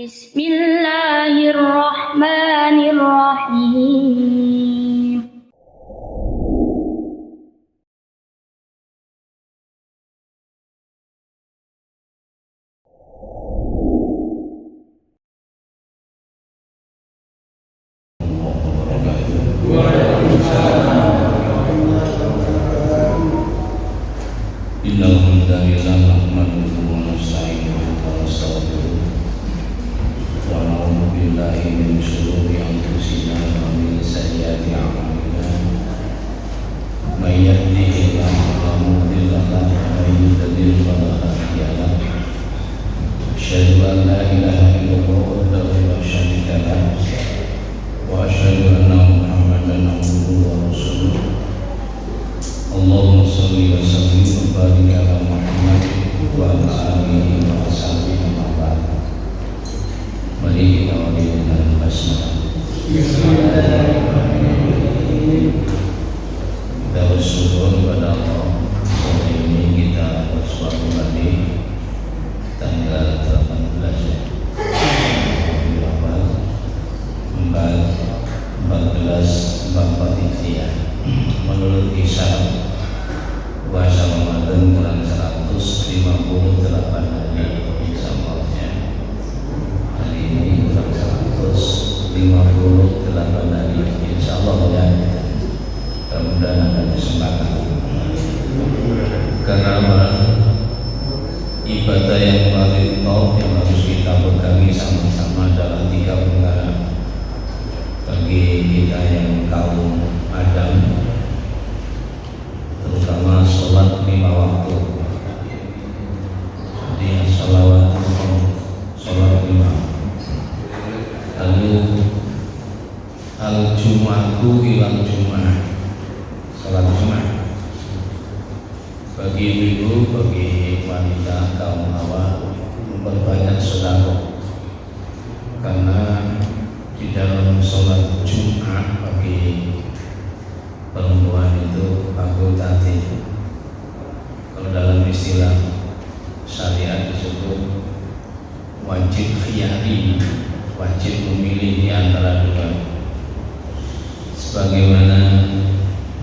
Bismillahirrahmanirrahim. Innal hamdalillah nahmaduhu wa nasta'inuhu wa nastaghfiruh wa na'udzu billahi min shururi anfusina wa min sayyiati a'malina may yahdihillahu fala mudilla lahu wa may yudlil fala hadiya lahu asyhadu an la ilaha illallah wahdahu la syarika lahu wa asyhadu anna Muhammadan abduhu wa rasuluh. Allahumma sholli wa sallim wa barik ala Muhammad wa ala alihi wa sahbihi wa ba'd. Mari kita awali dengan basmalah. Bismillahirrahmanirrahim. Kita bersyukur kepada Allah. Sore ini kita bersuatu hari tanggal 18 14 menurut Hisab puasa Ramadan kurang 158 hari insyaallah. Hari ini kurang 158 hari insyaallah ya. Mudah-mudahan ada kesempatan. Karena ibadah yang paling top yang harus kita pegangi sama-sama adalah 3 perkara. Bagi kita yang kaum Adam, terutama sholat 5 waktu. Jadi sholawat 5. Lalu al-Jum'atu ilang Jum'ah, sholat Jum'ah. Bagi ibu, bagi wanita kaum hawa memperbanyak sedekah, karena di dalam sholat Jum'ah bagi perempuan itu fakultatif. Kalau dalam istilah syariat disebut wajib khiyari, wajib memilih di antara dua. Sebagaimana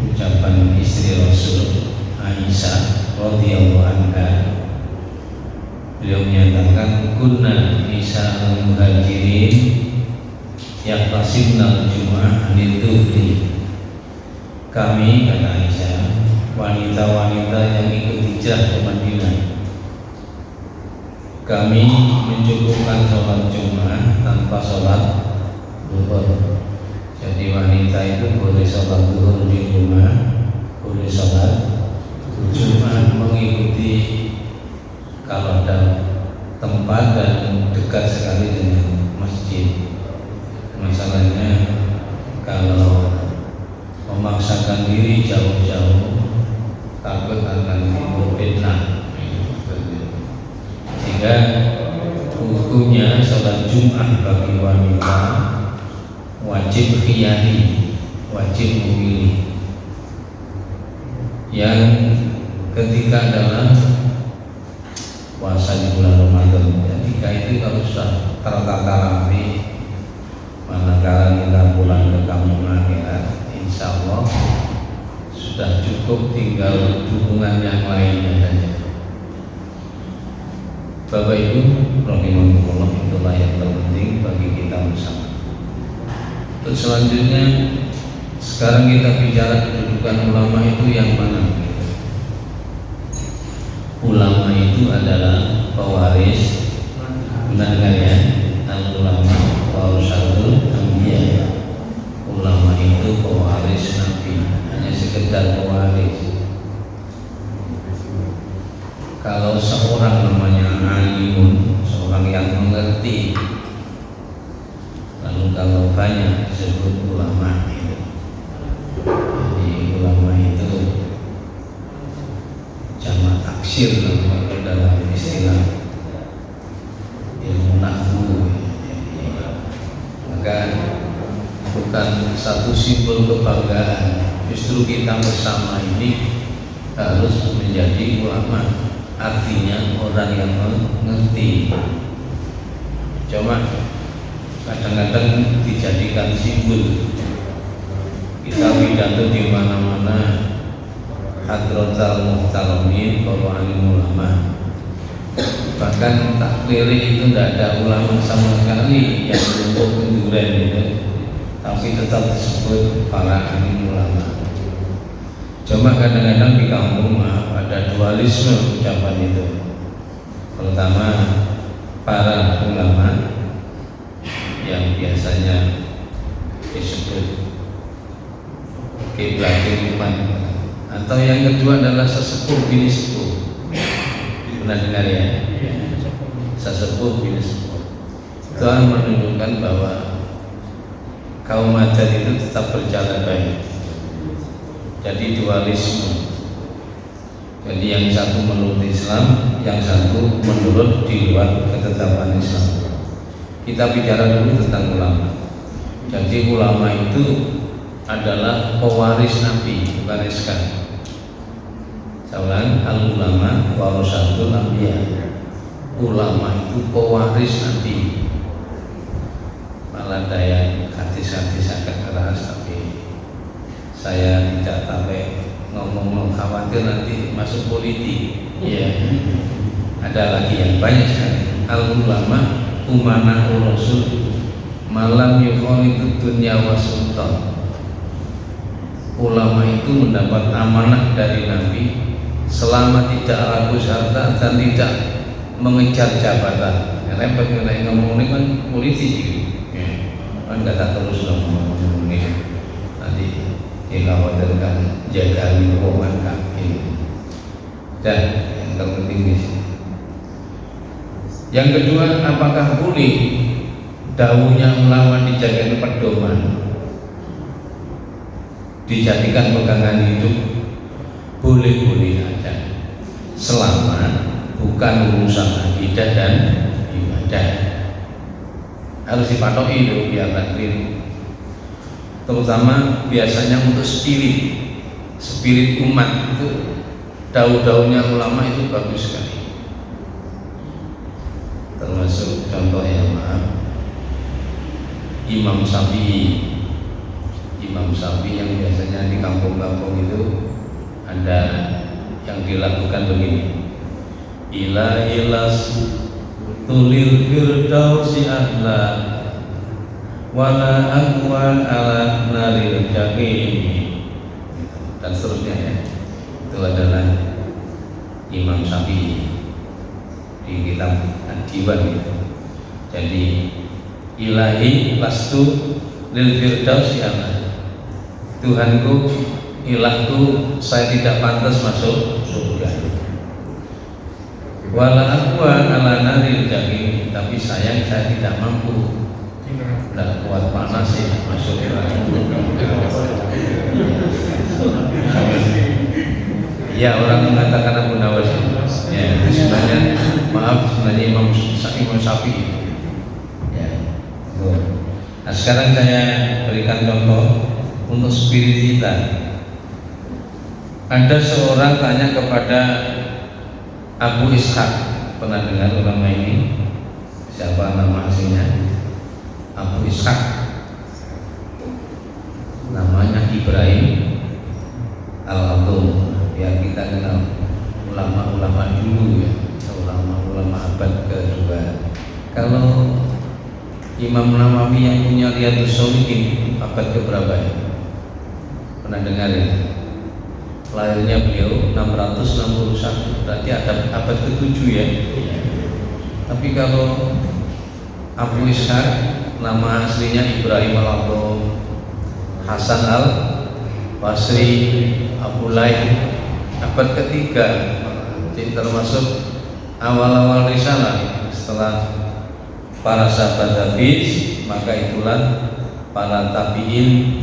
ucapan istri Rasul Aisyah radhiyallahu anha, beliau menyatakan kunna nisa al-muhajirin yaqtasimna al-jum'ah anid-duhri. Kami, kata Aisyah, wanita-wanita yang ikut hijrah ke Madinah, kami mencukupkan sholat Jumat tanpa sholat duhur. Jadi wanita itu boleh sholat duhur di rumah, boleh sholat Jumat mengikuti kalau ada tempat dan dekat sekali dengan masjid. Masalahnya kalau memaksakan diri jauh-jauh takut akan timbul fitnah. Sehingga hukumnya sholat Jumat bagi wanita wajib khiyari, wajib memilih. Yang ketiga adalah puasa di bulan Ramadan. Ketika itu kalau sudah tertata rapi, manakala kita pulang ke kampung akhirat, insya Allah sudah cukup, tinggal dukungan yang lainnya saja. Bapak Ibu rahimahumullah, itulah yang terpenting bagi kita bersama. Untuk selanjutnya, sekarang kita bicara kedudukan ulama itu yang mana? Ulama itu adalah pewaris, benar kan ya? Al-ulama warasatul anbiya. Ulama itu pewaris Nabi, hanya sekedar pewaris. Kalau seorang namanya alimun, seorang yang mengerti, lalu kalau banyak disebut ulama itu. Jadi ulama itu jamak taksir dalam istilah ilmu nahwu. Maka bukan satu simbol kebanggaan, justru kita bersama ini harus menjadi ulama, artinya orang yang mengerti. Cuma kadang-kadang dijadikan simbol. Kita pidato di mana-mana, hadratal muhtaramin para alim ulama. Bahkan takbir itu tidak ada ulama sama sekali yang untuk kenduren itu, tapi tetap disebut para alim ulama. Cuma kadang-kadang di kampung ada dualisme ucapan itu. Pertama, para ulama yang biasanya disebut kiblatul umat, atau yang kedua adalah sesepuh bini sepuh. Pernah dengar ya? Sesepuh bini sepuh. Itu menunjukkan bahwa kaum adat itu tetap berjalan baik. Jadi dualisme. Jadi yang satu menurut Islam, yang satu menurut di luar ketetapan Islam. Kita bicara dulu tentang ulama. Jadi ulama itu adalah pewaris Nabi, bukan SK. Saudara, al-ulama warasatul anbiya. Ulama itu pewaris Nabi. Malah daya hadis-hadis agak keras, tapi saya tidak sampai ngomong khawatir nanti masuk politik. Ya, ada lagi yang banyak sekali. Al-ulama umana rasul malam yukhalitud dunya wa sultan. Ulama itu mendapat amanah dari Nabi selama tidak rakus harta dan tidak mengejar jabatan. Repot nek ngomong ini kan politik ya. Kan kata terus ngomong ini nanti dikhawatirkan jaga lingkungan kaki. Dan yang terpenting di sini. Yang kedua, apakah boleh dawuhnya ulama dijadikan pedoman, dijadikan pegangan hidup? Boleh-boleh saja, selama bukan urusan akidah dan ibadah. Harus dipatoki itu biar tak keliru. Terutama biasanya untuk spirit umat itu, dawuh-dawuhnya ulama itu bagus sekali. Termasuk contoh yang Imam Syafi'i yang biasanya di kampung-kampung itu ada yang dilakukan begini: ilahilas tulil firdausi ahla wala aqwan ala naril jahim, dan seterusnya ya. Itu adalah Imam Syafi'i di kitab Ad-Diwan gitu. Jadi ilahi lastu lil firdausi ahla, Tuhanku, ilahku, saya tidak pantas masuk surga. Wala aqwan ala naril jahim, tapi saya tidak mampu, tidak kuat panas ya masuk neraka. Ya, orang mengatakan Abu Nawas ya, itu sebenarnya sebenarnya Imam Syafi'i ya. Nah, sekarang saya berikan contoh untuk spirit kita. Ada seorang tanya kepada Abu Ishaq. Pernah dengar ulama ini? Siapa nama aslinya? Abu Ishaq. Namanya Ibrahim Al-Khatun. Biar kita kenal ulama-ulama dulu ya, ulama-ulama abad kedua. Kalau Imam Nawawi yang punya Riyadhus Shalihin abad keberapa ya? Pernah dengar ya? Lahirnya beliau 661, berarti abad ke-7 ya. Tapi kalau Abu Ishaq, nama aslinya Ibrahim Al-Khatun Hasan Al-Basri Abu Laih, abad ketiga, termasuk awal-awal risalah. Setelah para sahabat habis, maka itulah para tabi'in.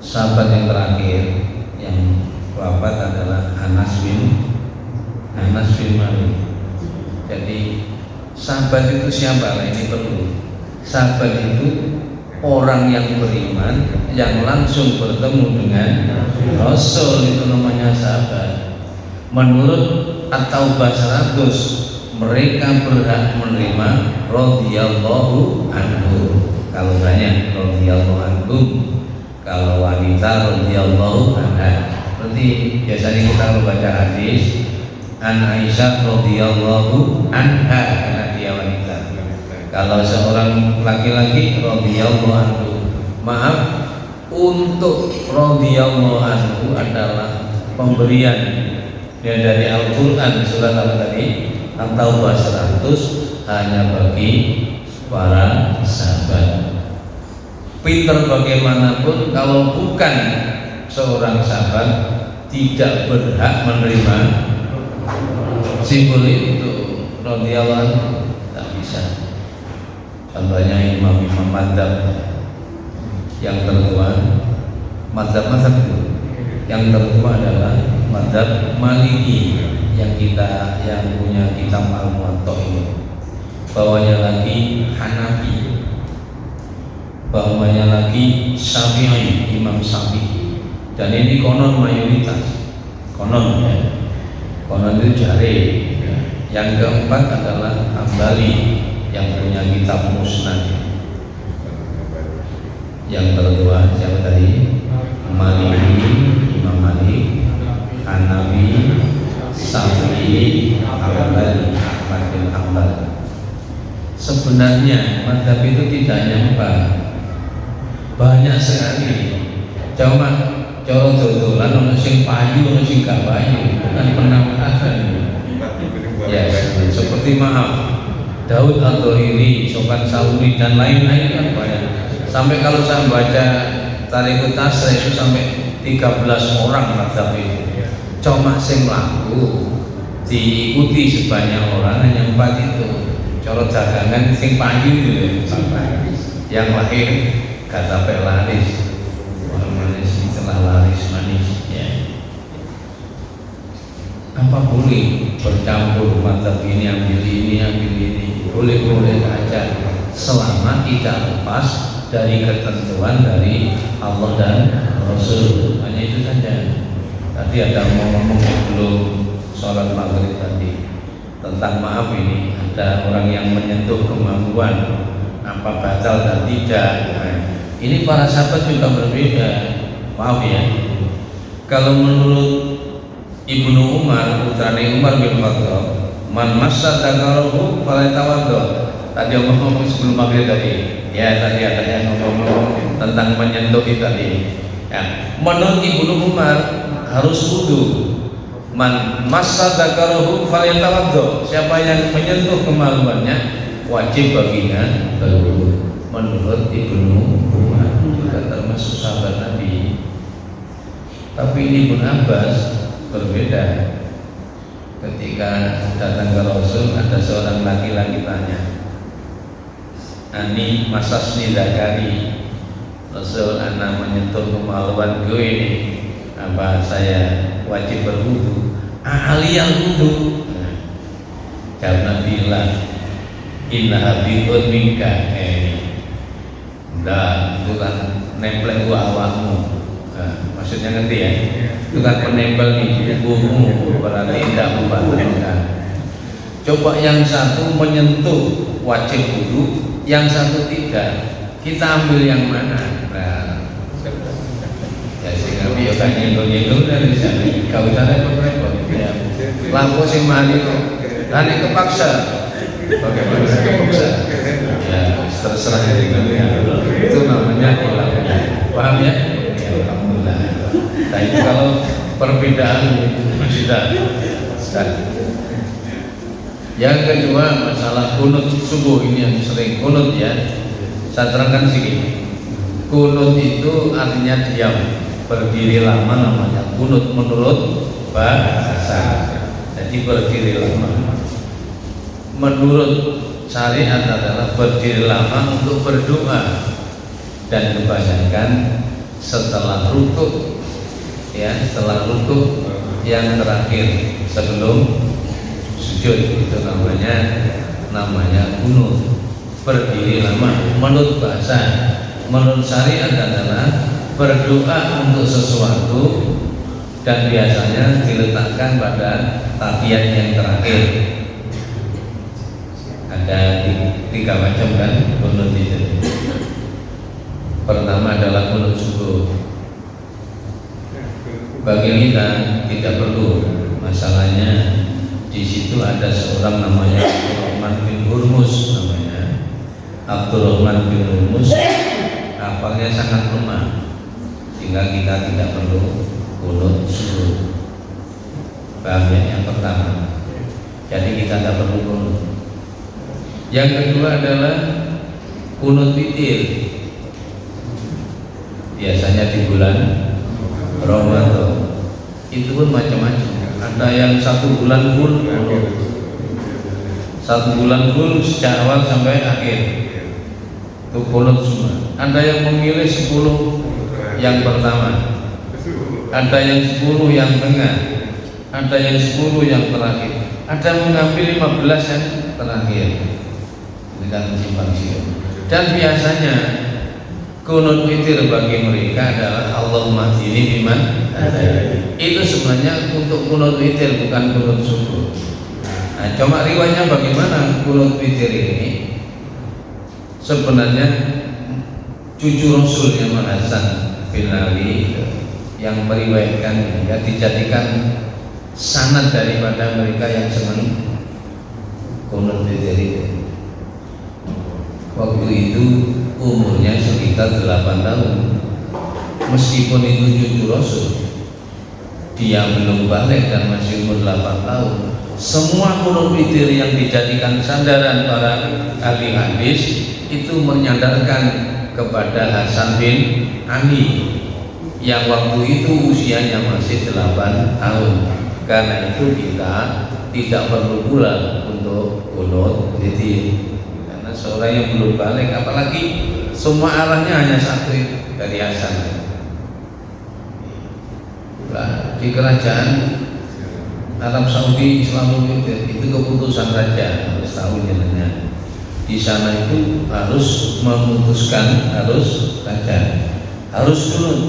Sahabat yang terakhir yang wafat adalah Anas bin Malik. Jadi sahabat itu siapa? Nah, ini perlu. Sahabat itu orang yang beriman yang langsung bertemu dengan Rasul, itu namanya sahabat. Menurut At-Taubah 100 mereka berhak menerima radhiyallahu anhu. Kalau banyak radhiyallahu anhum, kalau wanita radhiyallahu anha. Berarti biasanya kita membaca hadis An Aisyah radhiyallahu anha karena dia wanita. Kalau seorang laki-laki radhiyallahu anhu. Maaf, untuk radhiyallahu anhu adalah pemberian ya dari Al-Qur'an surat apa tadi? At-Taubah 100 hanya bagi para sahabat. Pinter bagaimanapun kalau bukan seorang sahabat tidak berhak menerima simbol itu radhiyallahu anhu, tak bisa. Contohnya imam-imam madzhab yang tertua, madzhab itu yang tertua adalah madzhab Maliki yang punya kitab Al-Muwatta ini. Bawahnya lagi Hanafi, bawahnya lagi Syafi'i, Imam Syafi'i. Dan ini konon mayoritas, konon ya. Konon itu jari. Yang keempat adalah Hambali yang punya kitab Musnad. Yang kedua siapa tadi? Maliki, Imam Malik, Hanafi, Syafi'i, Hambali, Ahmad bin Hanbal. Sebenarnya mazhab itu tidak hanya 4, banyak sekali. Cuma cara dodolan ono sing payu, ono sing gak payu, bukan penamaan. Ya, seperti maaf Daud Al-Dhahiri, Sofyan Sauri dan lain-lain kan banyak. Sampai kalau saya baca Tariqut Tasrih itu sampai 13 orang mazhab itu. Cuma sing laku diikuti sebanyak orang hanya 4 itu. Cara dagangan sing payu itu yang lahir gak sampai laris. Manis setelah laris manis ya. Apa boleh bercampur mazhab ini ambil ini, boleh saja selama tidak lepas dari ketentuan dari Allah dan Rasul. Hanya itu saja. Tadi ada ngomong sebelum sholat maghrib tadi tentang maaf ini ada orang yang menyentuh kemampuan apa batal dan tidak. Nah, ini para sahabat juga berbeda. Maaf ya. Kalau menurut Ibnu Umar, putrane Umar bin Khattab, man massa dzakarahu falatawaddo. Tadi ngomong sebelum maghrib tadi. Ya tadi ada yang ngomong tentang menyentuh itu tadi. Ya, menurut Ibnu Umar harus wudu. Man massa dzakarahu falatawaddo. Siapa yang menyentuh kemaluannya wajib baginya berwudu. Menurut Ibnu Umar juga termasuk sahabat Nabi. Tapi Ibnu Abbas berbeda. Ketika datang ke Rasul ada seorang laki-laki tanya, Ani masasni zakari, Rasul anak menyentuh kemaluan gue ini, apa saya wajib berwudu? Aliyah wudu. Jawab Nabi lah, inna habibun minka. Dan itu kan nempel gua awakmu. Maksudnya ngerti ya? Itu kan penempel di tubuhmu, berarti tidak membatalkan. Coba yang satu menyentuh wajib wudu, yang satu tidak. Kita ambil yang mana? Nah, ya sehingga biar kan nyentuh dari sana. Kau sana repot-repot. Ya. Lampu sing mali kok. Ane kepaksa. Bagaimana kepaksa? Ya terserah dari kalian. Itu namanya ilahnya. Paham ya? Alhamdulillah. Nah itu kalau perbedaan sudah. Yang kedua masalah kunut subuh ini yang sering kunut ya. Saya terangkan sedikit. Kunut itu artinya diam, berdiri lama namanya kunut menurut bahasa. Jadi berdiri lama. Menurut syariat adalah berdiri lama untuk berdoa dan kebanyakan setelah rukuk ya, setelah rukuk yang terakhir sebelum sujud itu namanya kunut, berdiri lama. Menurut bahasa, menurut syariat adalah berdoa untuk sesuatu dan biasanya diletakkan pada tahiyat yang terakhir. Ada tiga macam kan kunut itu. Pertama adalah kunut subuh. Bagi kita tidak perlu, masalahnya di situ ada seorang namanya Abdurrahman bin Hurmus namanya. Abdurrahman bin Hurmus hafalnya sangat lemah sehingga kita tidak perlu kunut subuh. Bagian yang pertama. Jadi kita tidak perlu kunut. Yang kedua adalah kunut witir. Biasanya di bulan Ramadan. Itu pun macam-macam. Ada yang 1 bulan full kunut. 1 bulan full sejak awal sampai akhir. Itu kunut semua. Ada yang memilih 10 yang pertama. Ada yang 10 yang tengah. Ada yang 10 yang terakhir. Ada yang mengambil 15 yang terakhir. Ini kan simpang siur. Dan biasanya kunut witir bagi mereka adalah Allahumma hdini biman hadaita. Itu sebenarnya untuk kunut witir, bukan kunut subuh. Nah, cuma riwayatnya bagaimana kunut witir ini? Sebenarnya cucu Rasul yang Hasan bin Ali yang meriwayatkan, ya, dijadikan sanad daripada mereka yang senang kunut witir itu. Waktu itu umurnya sekitar 8 tahun. Meskipun itu cucu Rasul, dia belum balik dan masih umur 8 tahun. Semua kunut witir yang dijadikan sandaran para ahli hadis itu menyandarkan kepada Hasan bin Ali yang waktu itu usianya masih 8 tahun. Karena itu kita tidak perlu pula untuk kunut witir. Seorang yang belum balik, apalagi semua arahnya hanya satu dari Hasan. Nah, di kerajaan Arab Saudi Islam itu keputusan raja, harus tahu jalannya. Di sana itu harus memutuskan, harus raja, harus kunut.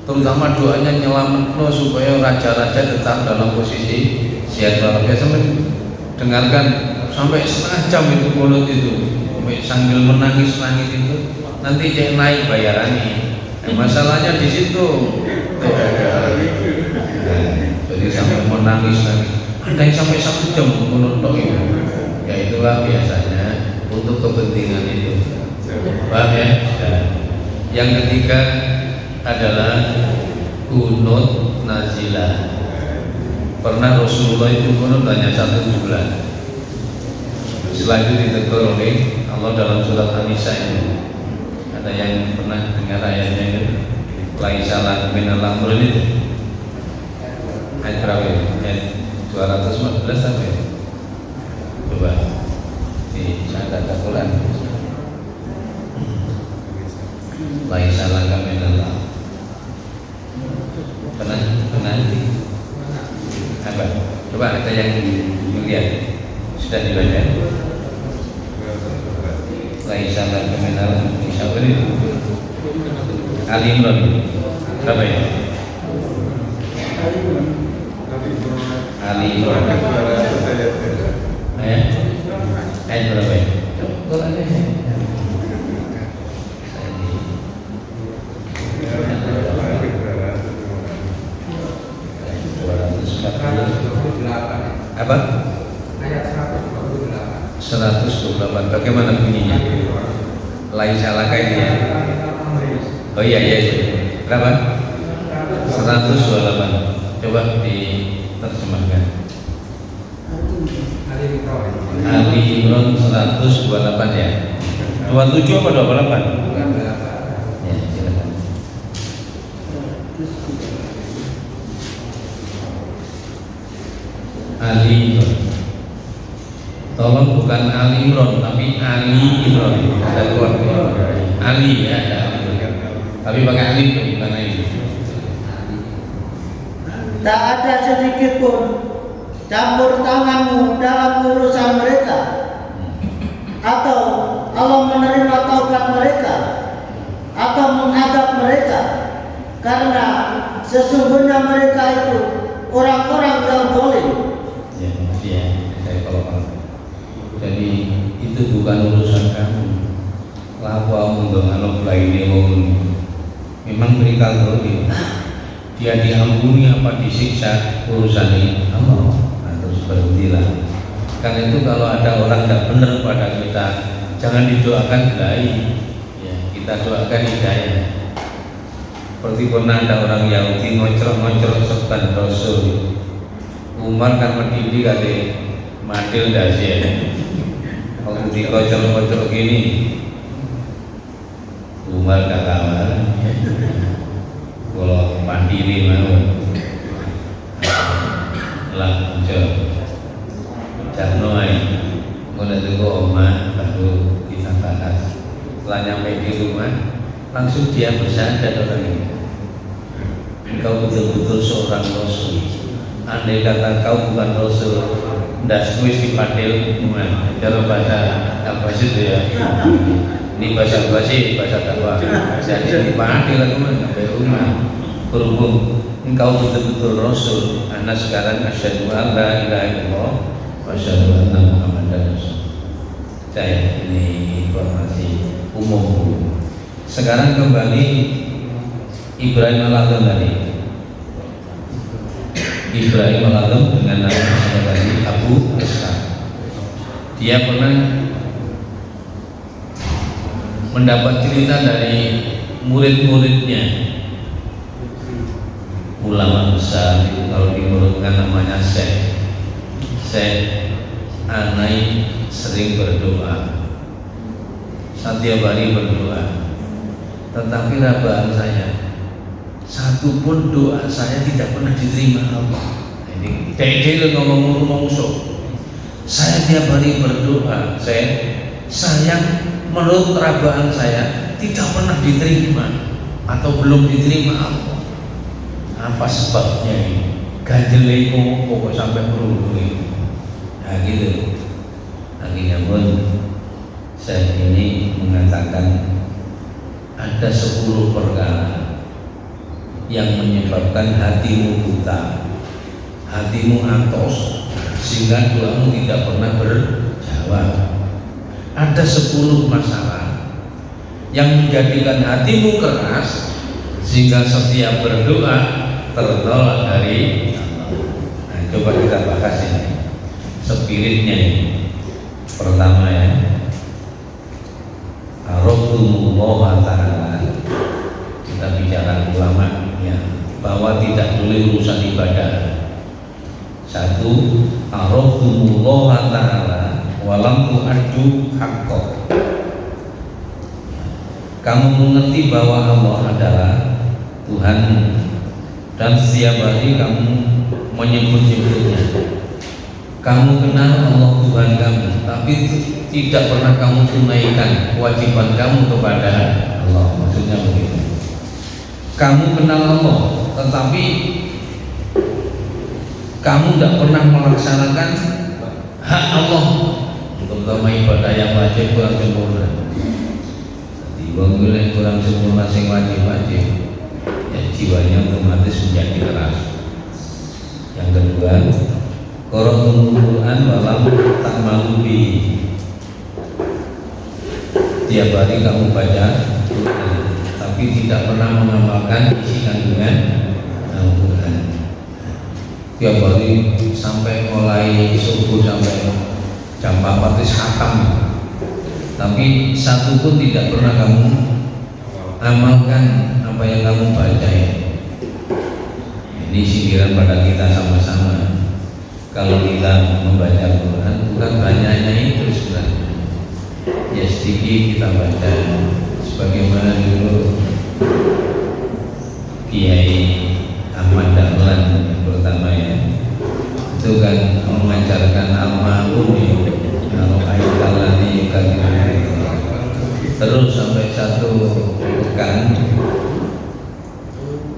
Terutama doanya nyelametno supaya raja-raja tetap dalam posisi sehat walafiat. Sampai dengarkan sampai setengah jam itu kunut itu. Sambil menangis itu nanti cek naik bayarannya. Masalahnya di situ. Jadi sampai menangis. Ada yang sampai 1 jam menonton itu. Ya itulah biasanya untuk kepentingan itu. Paham ya? Yang ketiga adalah kunut nazilah. Pernah Rasulullah itu kunut hanya 1 bulan. Setelah itu ditegur oleh Allah dalam surat An-Nisa ini. Ada yang pernah dengar ayatnya itu? Laisa lakum minal amri itu. Ayat berapa ya? Ayat 214 sampai. Coba di sana ada Quran. Laisa lakum minal amri. Pernah apa? Coba ada yang lihat. Sudah dibaca? Laisa lakum minal amri syai'un. Ali Imran berapa ya? Ali Imran ayat berapa ya? Apa? Ayat 128. Bagaimana bunyinya? Laisa laka ini ya. Oh iya. Berapa? 128. Coba diterjemahkan. Ali Imran 128 ya. 27 apa 28? Ya, silakan. Ali Imran. Tolong bukan Ali Imran tapi Ali Imran. Ada keluarga Ali ya, ada Ali. Tapi pakai Ali bukan Ali. Tak ada sedikit pun campur tanganmu dalam urusan mereka, atau Allah menerima taubat mereka, atau mengadab mereka, Karena sesungguhnya mereka itu orang-orang yang boleh. Ya, saya kalau jadi itu bukan urusan kamu. Lawa menggengalok lainnya memang mereka boleh. Dia diampuni apa disiksa urusan ini Allah. Terus berhentilah. Karena itu kalau ada orang tidak benar pada kita, jangan didoakan baik. Ya, kita doakan hidayah. Seperti pernah ada orang Yahudi ngocrok seban Rasul. Umar kan mendidik kali madil dasya. Kalau dikocok-kocok gini, Umar gak kamar. Kalau mandiri mau, lah jauh. Jangan mulai itu Omar baru kita bahas. Setelah nyampe di rumah, langsung dia bersandar orang ini. Engkau betul-betul seorang Rasul. Andai kata kau bukan Rasul, ndak suwis dipanggil dalam bahasa apa itu ya? Ini bahasa basi, bahasa dakwah. Jadi dipanggil aku sampai rumah. Berhubung engkau betul-betul Rasul, anak sekarang asyhadu an la ilaha illallah wa asyhadu anna Muhammadar Rasul. Saya ini informasi umum. Sekarang kembali Ibrahim al-Adham tadi. Ibrahim al-Adham dengan nama tadi Abu Ishaq. Dia pernah mendapat cerita dari murid-muridnya, ulama besar. Kalau diurutkan namanya Syekh Anai sering berdoa, setiap hari berdoa. Tetapi rabaan saya, satu pun doa saya tidak pernah diterima Allah. Ini dek ngomong sok. Saya tiap hari berdoa, sayang menurut rabaan saya tidak pernah diterima atau belum diterima Allah. Apa sebabnya ini? Ganjelimu pokok sampai merundui. Nah gitu. Akhirnya pun saya ini mengatakan ada 10 perkara yang menyebabkan hatimu buta, hatimu antos, sehingga doamu tidak pernah berjawab. Ada 10 masalah yang menjadikan hatimu keras, sehingga setiap berdoa tertolak dari Allah. Nah, coba kita bahas ini spiritnya ini. Pertama ya, Rasulullah Ta'ala, kita bicara ulama ya, bahwa tidak boleh urusan ibadah. Satu, Rasulullah Ta'ala walam tu'addu haqqo. Kamu mengerti bahwa Allah adalah Tuhan dan setiap hari kamu menyebut-nyebutnya. Kamu kenal Allah Tuhan kamu, tapi tidak pernah kamu tunaikan kewajiban kamu kepada Allah. Maksudnya begitu. Kamu kenal Allah, tetapi kamu tidak pernah melaksanakan hak Allah, terutama ibadah yang wajib kurang sempurna. Dibangun kurang sempurna sing wajib-wajib, ya jiwanya otomatis menjadi keras. Yang kedua, Qur'anul Quran walam ta'malu bi. Tiap hari kamu baca Quran, tapi tidak pernah mengamalkan isi kandungan Al-Quran. Tiap hari sampai mulai subuh sampai jam 4 khatam, tapi satu pun tidak pernah kamu amalkan apa yang kamu baca. Ini sindiran pada kita sama-sama. Kalau kita membaca Al-Quran bukan banyaknya itu sebenarnya, ya sedikit kita baca. Sebagaimana dulu Kiai Ahmad Dahlan yang pertama ya, itu kan mengajarkan almarhum kalau aitalani terus sampai satu pekan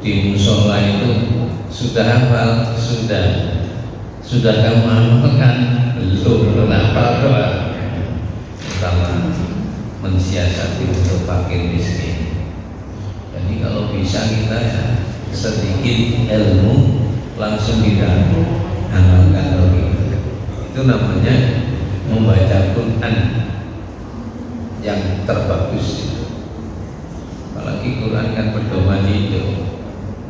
di musola itu sudah hafal, sudah kamu amalkan belum hafal doa. Pertama, mensiasati untuk fakir miskin. Jadi Jadi kalau bisa kita ya sedikit ilmu langsung kita amalkan begitu. Itu namanya membaca Quran yang terbagus. Apalagi Quran kan pedoman hidup,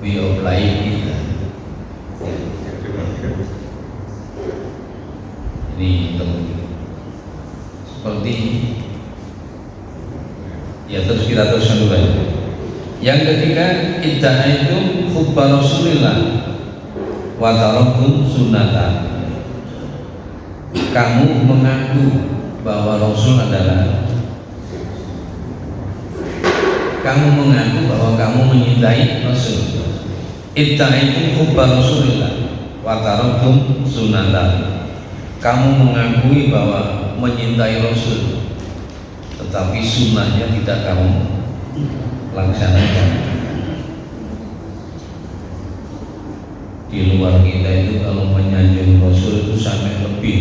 way of life kita. Ini seperti ya, terus kita teruskan dulu. Yang ketiga, idda'a itu hubba Rasulillah wa taraktum sunnata. Kamu mengaku bahwa Rasul adalah, kamu mengaku bahwa kamu menyintai Rasul. Idda'a itu hubba Rasulillah wa taraktum sunnata. Kamu mengakui bahwa menyintai Rasul, tetapi sunnahnya tidak kamu laksanakan. Di luar kita itu kalau menyanjung Rasul itu sampai lebih.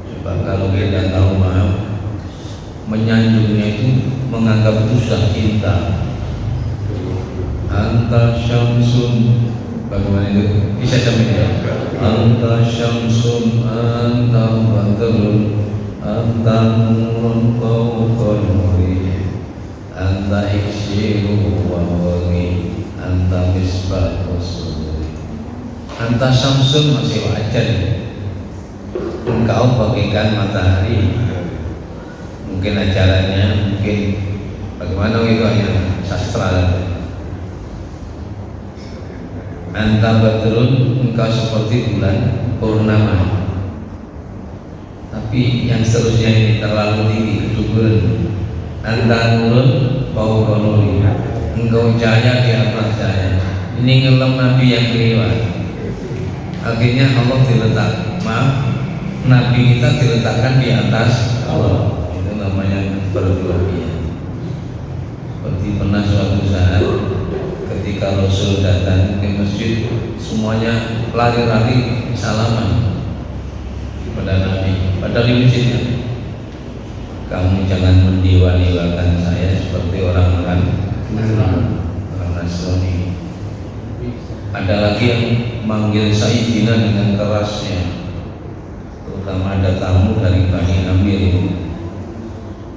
Coba kalau kita tahu maaf, menyanjungnya itu menganggap dosa cinta. Anta syamsun, bagaimana itu? Bisa sampai ya? Anta syamsun, anta badrun, anta nurun fawqa nuri, anta iksiru wa wali, anta misbah wasuri. Anta syamsun masih wajar, engkau bagaikan matahari. Mungkin acaranya, mungkin bagaimana itu hanya sastra. Anta badrun, engkau seperti bulan purnama. Tapi yang seterusnya ini terlalu tinggi, kedudukan. Anta nurun fawqa nuri, engkau cahaya di atas cahaya. Ini ngelam Nabi yang kelima. Akhirnya Allah diletak, maaf, Nabi kita diletakkan di atas Allah. Itu namanya berlebihan. Seperti pernah suatu saat ketika Rasul datang ke masjid, semuanya lari-lari salaman kepada Nabi. Padahal di masjidnya, kamu jangan mendewa-dewakan saya seperti orang Nasrani. Ada lagi yang manggil Sayyidina dengan kerasnya, terutama ada tamu dari Bani Amir.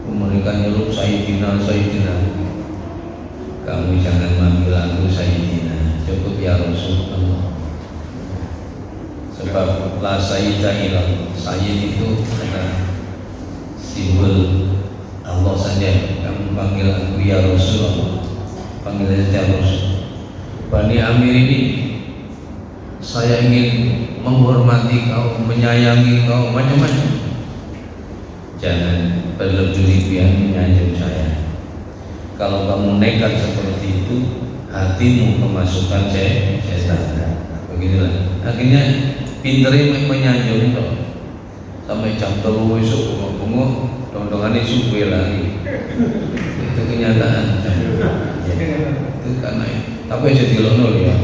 Mereka nyeluk Sayyidina, Sayyidina. Kamu jangan manggil aku Sayyidina, cukup ya Rasulullah. Sebab la sayyida ilallah, Sayyid itu adalah simbol Allah saja. Kamu panggil aku ya Rasulullah, panggil saja Rasul. Bani Amir ini, saya ingin menghormati kau, menyayangi kau, macam-macam. Jangan berlebihan menyanjung saya. Kalau kamu nekat seperti itu, hatimu kemasukan setan. Beginilah. Akhirnya pinternya menyanjung toh. Sampai jam 3 esuk bengok-bengok, dondongannya subuh lagi. Itu kenyataan. Itu karena tapi jadi lonol ya.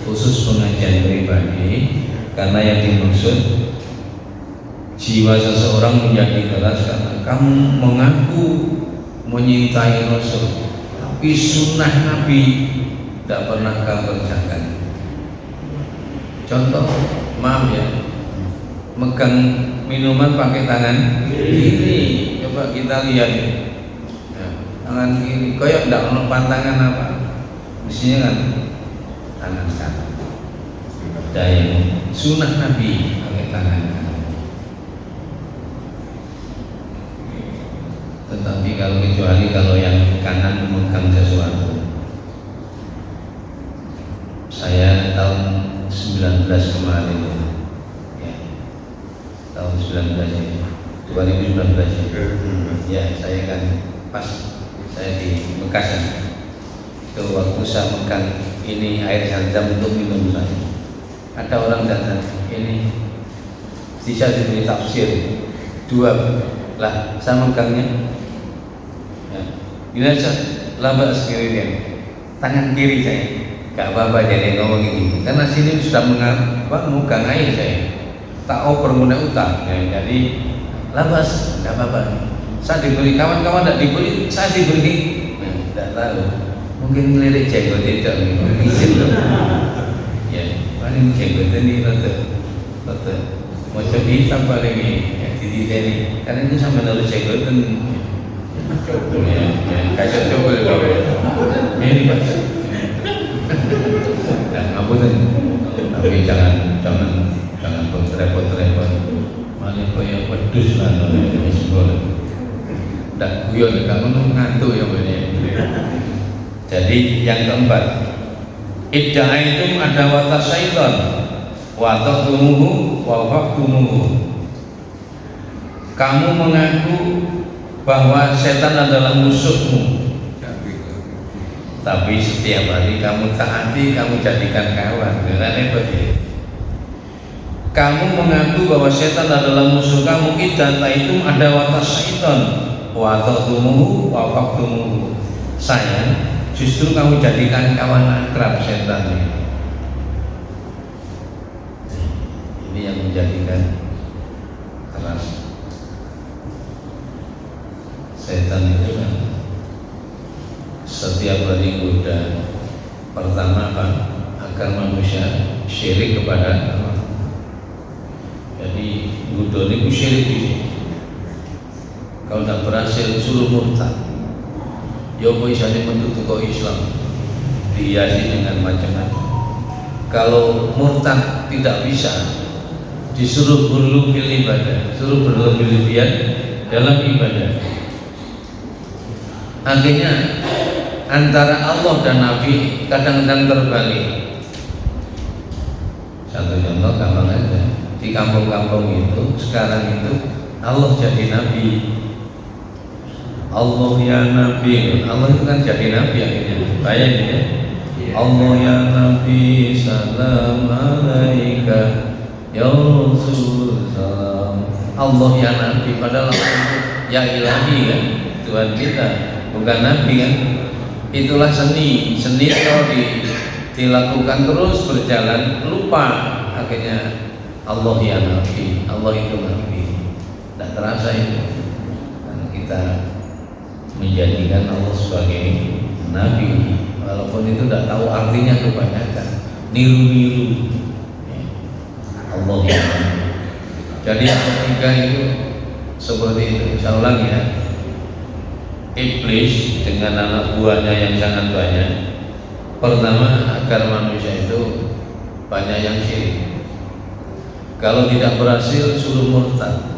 Khusus pengajian pribadi, karena yang dimaksud jiwa seseorang menjadi keras karena kamu mengaku menyintai Rasul, tapi sunnah Nabi tidak pernah kamu kerjakan. Contoh, maaf ya, megang minuman pakai tangan kiri. Coba kita lihat ya, tangan kiri. Kayak tidak ono pantangan apa? Mestinya kan tangan kanan. Daya sunnah Nabi pakai tangan kanan. Tetapi kalau kecuali kalau yang kanan memegang sesuatu. Saya tahun 19 kemarin ya, tahun 19 ini 2019 ya, saya kan pas saya di Mekasan itu waktu saya megang ini air zam-zam untuk minum saya, ada orang datang, ini bisa diberi tafsir dua lah, saya megangnya ini aja lambat sekali dia, tangan kiri saya, gak apa-apa jadi ngomong ini, karena sini sudah memegang air saya, tak oper muna utang, ya, jadi labas, gak apa-apa. Saya diberi, kawan-kawan tidak diberi, saya diberi. Nah, tidak tahu. Mungkin ngelirik jenggot tidak, izin loh. Ya, paling jenggot ini rata. Mau coba tambah lagi, jadi dari karena itu sama naruh jenggot kan. Ya, kaca coba kalau ini baca. Dan ngapunten, tapi jangan repot-repot. Mana kaya wedhus lah nek sekolah. Ndak guyon kamu ngantuk ya bener. Jadi yang keempat, idda'aitum adawata syaitan wa taqtumuhu wa waqtumuhu. Kamu mengaku bahwa setan adalah musuhmu, tapi setiap hari kamu taati, kamu jadikan kawan. Repot ya. Kamu mengaku bahwa setan adalah musuh kamu, idda'aitum adawata syaitan wa taqtumuhu wa waqtumuhu. Sayang, justru kamu jadikan kawan akrab setan ini. Ini yang menjadikan keras. Setan itu kan setiap hari goda. Pertama apa? Agar manusia syirik kepada Allah. Jadi goda itu syirik di sini. Kalau tidak berhasil suruh murtad. Ya apa isane menutup kok Islam dihiasi dengan macam-macam. Kalau murtad tidak bisa, disuruh hulu fil ibadah, suruh berlebih-lebihan dalam ibadah. Akhirnya antara Allah dan Nabi kadang-kadang terbalik. Satu contoh gampang aja, di kampung-kampung itu sekarang itu Allah jadi Nabi. Allah ya Nabi, Allah itu kan jadi Nabi akhirnya. Bayangin ya, Allah ya Nabi salam alaika ya Rasul salam. Allah ya Nabi, padahal Allah itu ya ilahi kan, Tuhan kita, bukan Nabi kan. Itulah seni kalau dilakukan terus berjalan, lupa akhirnya Allah ya Nabi, Allah itu Nabi. Tidak terasa itu karena kita menjadikan Allah sebagai Nabi, walaupun itu tidak tahu artinya kebanyakan, niru-niru Allah ya. Jadi yang ketiga itu seperti itu. Saya ulangi ya, iblis dengan anak buahnya yang sangat banyak. Pertama, agar manusia itu banyak yang syirik. Kalau tidak berhasil suruh murtad.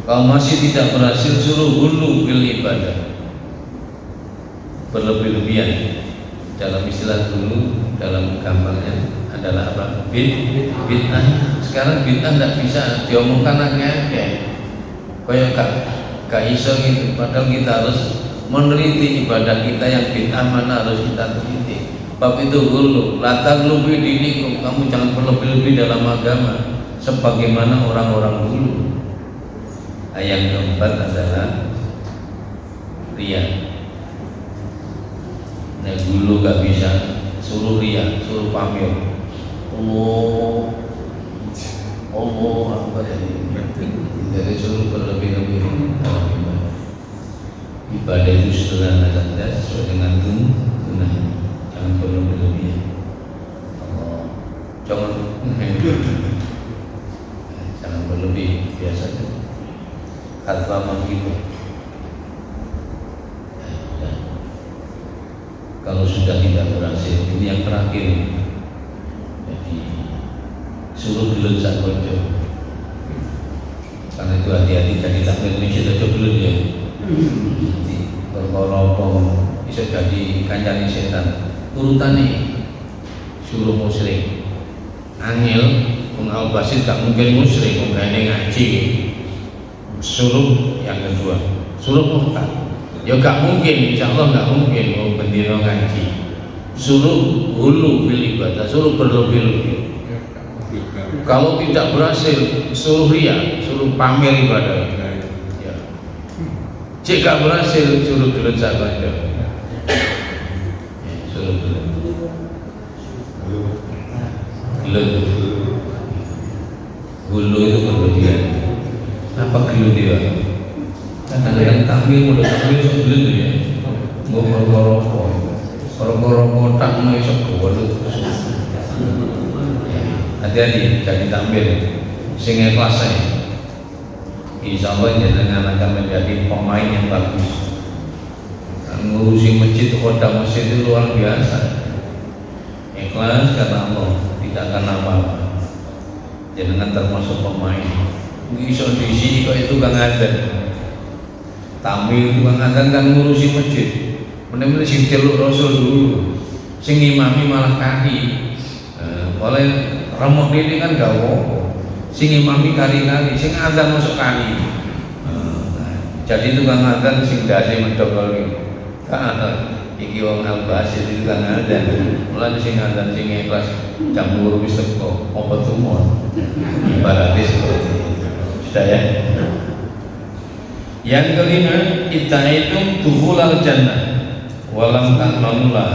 Kalau masih tidak berhasil suruh hulu fil ibadah, berlebih-lebihan. Dalam istilah dulu, dalam gampangnya adalah apa? Bid'ah. Sekarang bid'ah tidak bisa diomongkan aja. Kayak gak iso gitu. Padahal kita harus meneliti ibadah kita yang bid'ah mana harus kita teliti. Bab itu hulu, latar lebih dinikum, kamu jangan berlebih-lebih dalam agama sebagaimana orang-orang dulu. Yang keempat adalah riya. Nah, dulu gak bisa suruh riya, suruh pamer. Allah apa jadi? Jadi suruh berlebih-lebih dalam ibadah. Ibadah itu sederhana saja sesuai dengan tunah. Jangan berlebih-lebih. Jangan berlebih, biasa saja. Kata begitu. Kalau sudah tidak berhasil, ini yang terakhir. Jadi suruh gelut sak konco. Karena itu hati-hati jadi takmir masjid aja gelut ya. Nanti berkolopong bisa jadi kancane setan. Urutane suruh musyrik. Angel, Al Basit gak mungkin musyrik, mungkin ngaji. Suruh yang kedua, suruh murtad. Ya gak mungkin, insya Allah gak mungkin mau bendino ngaji. Suruh hulu fil ibadah, suruh berlebih-lebih. Kalau tidak berhasil, suruh riya, suruh pamer ibadah. Ya. Jika berhasil, suruh gelut saja. Ya, suruh gelut. Gelut. Hulu itu berlebihan. Apa gelut dia? Kadang-kadang takmir udah takmir sebelum itu ya. Gue korok-korok tak mau isok gue. Hati-hati jadi takmir sing ikhlas ae. Insyaallah jenengan akan menjadi pemain yang bagus. Ngurusi masjid, kota masjid itu luar biasa. Ikhlas karena Allah, tidak karena apa-apa. Jenengan termasuk pemain. Iso diisi kok itu kang adzan. Tampil itu kang adzan kan ngurusi masjid. Bener-bener sing celuk Rasul dulu. Sing imami malah kaki. Oleh remuk ini kan gak apa-apa. Sing imami kari-kari, sing adzan masuk kali. Jadi tukang adzan sing dasi medhok kali. Iki wong al-basir itu tukang adzan. Mulane sing adzan sing ikhlas jam 2 wis teko, apa tumor. Ibaratnya seperti itu. Sudah ya. Yang kelima, itta'aitum dukhulal jannah walam ta'manulah.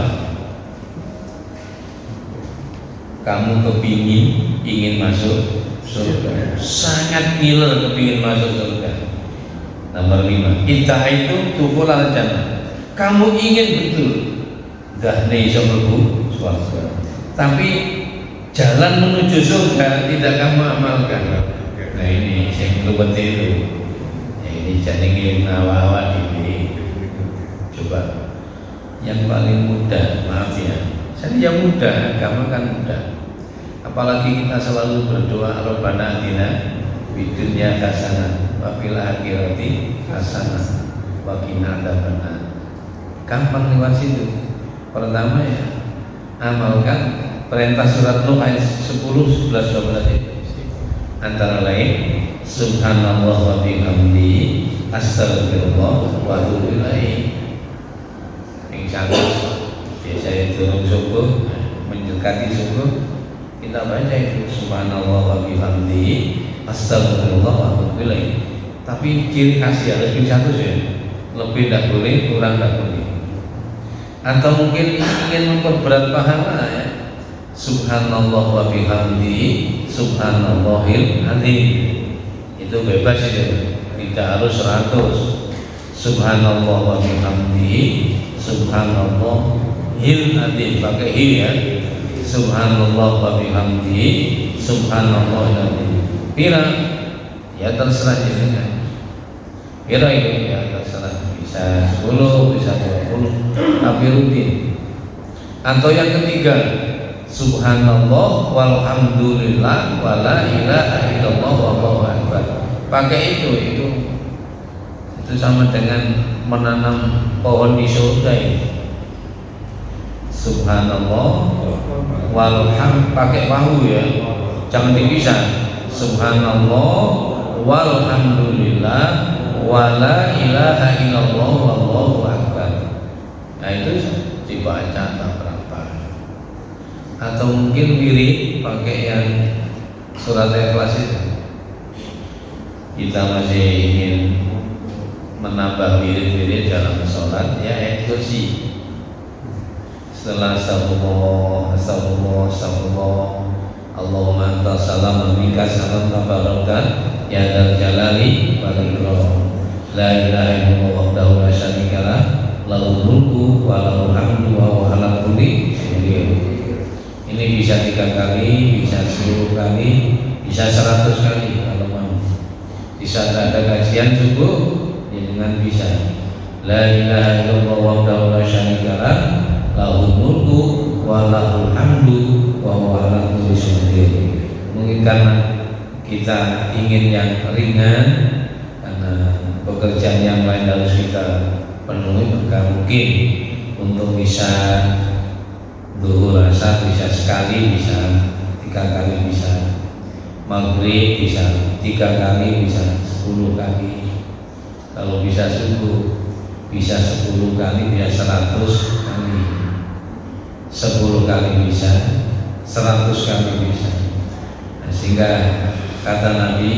Kamu ingin masuk surga, sangat ngiler kepingin masuk surga. Nomor 5, itta'aitum dukhulal jannah. Kamu ingin betul zahne iso mlebu surga, tapi jalan menuju surga tidak kamu amalkan. Nah ini yang luwet itu. Ini jadi awal-awal ini. Coba yang paling mudah, maaf ya. Jadi yang mudah, agama kan mudah. Apalagi kita selalu berdoa Rabbana atina fid dunya hasanah wa fil akhirati hasanah wa qina adzabannar. Gampang lewat situ. Pertama ya, amalkan perintah surat Nuh ayat 10, 11, 12 itu. Antara lain subhanallah wa bihamdihi astagfirullah wa atubu ilaih. Yang satu biasa turun subuh mendekati subuh kita baca itu subhanallah wa bihamdihi astagfirullah wa atubu ilaih. Tapi ciri khasnya lebih satu ya, lebih tak boleh, kurang tak boleh. Atau mungkin ingin memperberat pahala ya, subhanallah wa bihamdihi subhanallahil azim. Itu bebas itu, tidak harus 100. Subhanallah wa bihamdihi subhanallahil azim, pakai hi ya. Subhanallah wa bihamdihi subhanallahil azim. Pira? Ya terserah jenengan. Pira itu ya terserah, bisa 10, bisa 20, tapi rutin. Atau yang ketiga, subhanallah walhamdulillah wala ilaha illallah wallahu akbar. Pakai itu sama dengan menanam pohon di surga itu. Subhanallah pakai wahu ya, jangan dipisah. Subhanallah walhamdulillah wala ilaha illallah wallahu akbar. Nah itu dibaca tak berapa. Atau mungkin wirid pakai yang surat Ikhlas itu. Kita masih ingin menambah wirid-wirid dalam sholat ya ayat kursi. Setelah astagfirullah Allahumma anta salam wa minka salam tabaraka ya dzal jalali wal ikram. La ilaha illallah wahdahu la syarika lah, lahul mulku wa lahul hamdu wa huwa ala kulli syai'in. Ini bisa 3 kali, bisa 10 kali, bisa 100 kali kalau mau. Di saat ada kajian subuh, dengan bisa. La ilaha illallah wahdahu la syarika lah, lahul mulku wa lahul hamdu wa huwa ala kulli syai'in. Mungkin karena kita ingin yang ringan, karena pekerjaan yang lain harus kita penuhi, maka mungkin untuk bisa zuhur asar bisa sekali, bisa 3 kali, bisa maghrib bisa 3 kali, bisa 10 kali. Kalau bisa subuh bisa 10 kali, bisa 100 kali, 10 kali bisa, 100 kali bisa. Nah, sehingga kata Nabi,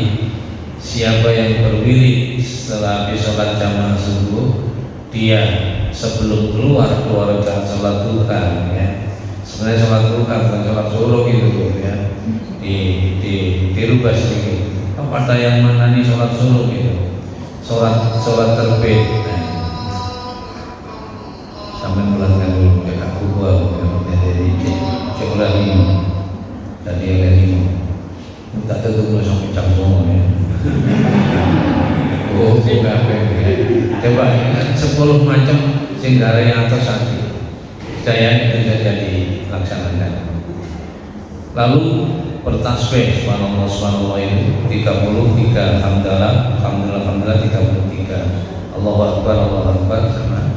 siapa yang berwirid setelah habis sholat jamaah subuh, dia sebelum keluarga sholat duha ya. Sebenarnya sholat duha bukan sholat suruh gitu ya. Dirubah sedikit. Apa ada yang mana nih sholat suruh gitu? sholat terbit. Sampai mulai dulu ke aku buat dari cek lagi tak tentu sampai canggung ya. Oh bukan coba 10 macam singgara yang atas sakit saya itu saja dilaksanakan. Lalu bertasbih subhanallah itu 33 hamdalah 33 Allahu Akbar sama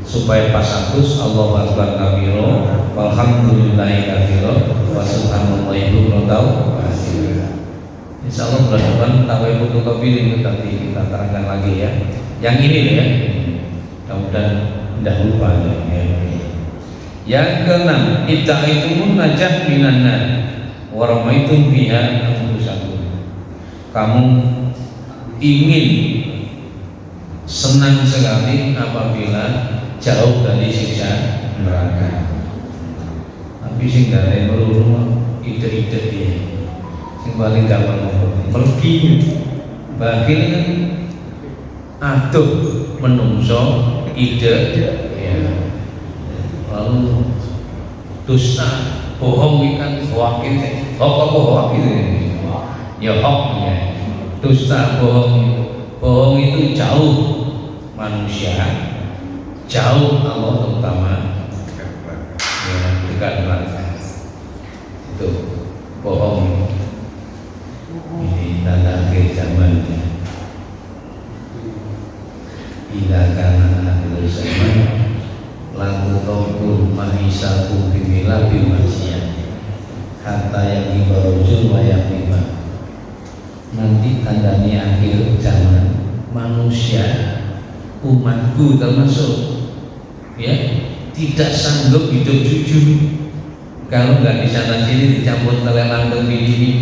supaya pas 100 Allahu Akbar kabiro walhamdulillahi kabiro wa subhanallahi bukratan. Insya Allah bulan depan tahu foto kopi itu nanti kita terangkan lagi ya. Yang ini ya, mudah-mudahan tidak lupa ya. Yang keenam, itta'itumun najah minanna wa ramaitum biha anfusakum. Kamu ingin senang sekali apabila jauh dari siksa neraka. Tapi sing dari melulu ide-ide dia. Yang paling gampang pergi bagian kan aduh menungso ide ya. Lalu dusta bohong ikan wakil hoax itu ya hoax ya dusta bohong itu jauh manusia jauh Allah terutama ya dekat neraka itu bohong. Ini tanda akhir zaman ya. Ila kana akhir zaman lagu tawkul mahisatu bimila bimasiyah hatta yang ibarojul wayak lima. Nanti tandanya akhir zaman manusia umatku termasuk ya tidak sanggup hidup jujur kalau nggak di sana sini dicampur telelang dan midi.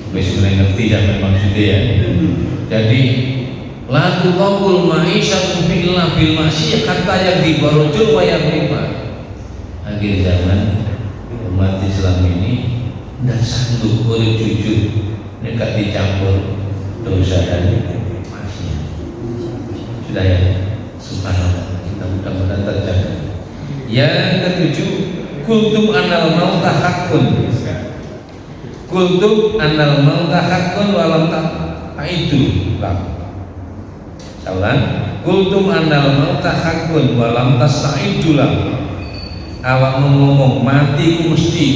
Wis mulai ngerti sampai maksudnya ya. Jadi lagu tawkul mahisatu bimila bimasiyah hatta yang ibarojul wayak lima. Akhir zaman umat Islam ini tidak sanggup boleh jujur. Ini gak dicampur dosa dan maksiat. Sudah ya, subhanallah. Kita mudah-mudahan terjaga. Yang ketujuh, kultum anal mauta haqqun. Kultum anal mauta haqqun walam ta'idu lam. Salam. Kultum anal mauta haqqun walam ta'idu lam. Awak ngomong mati ku mesti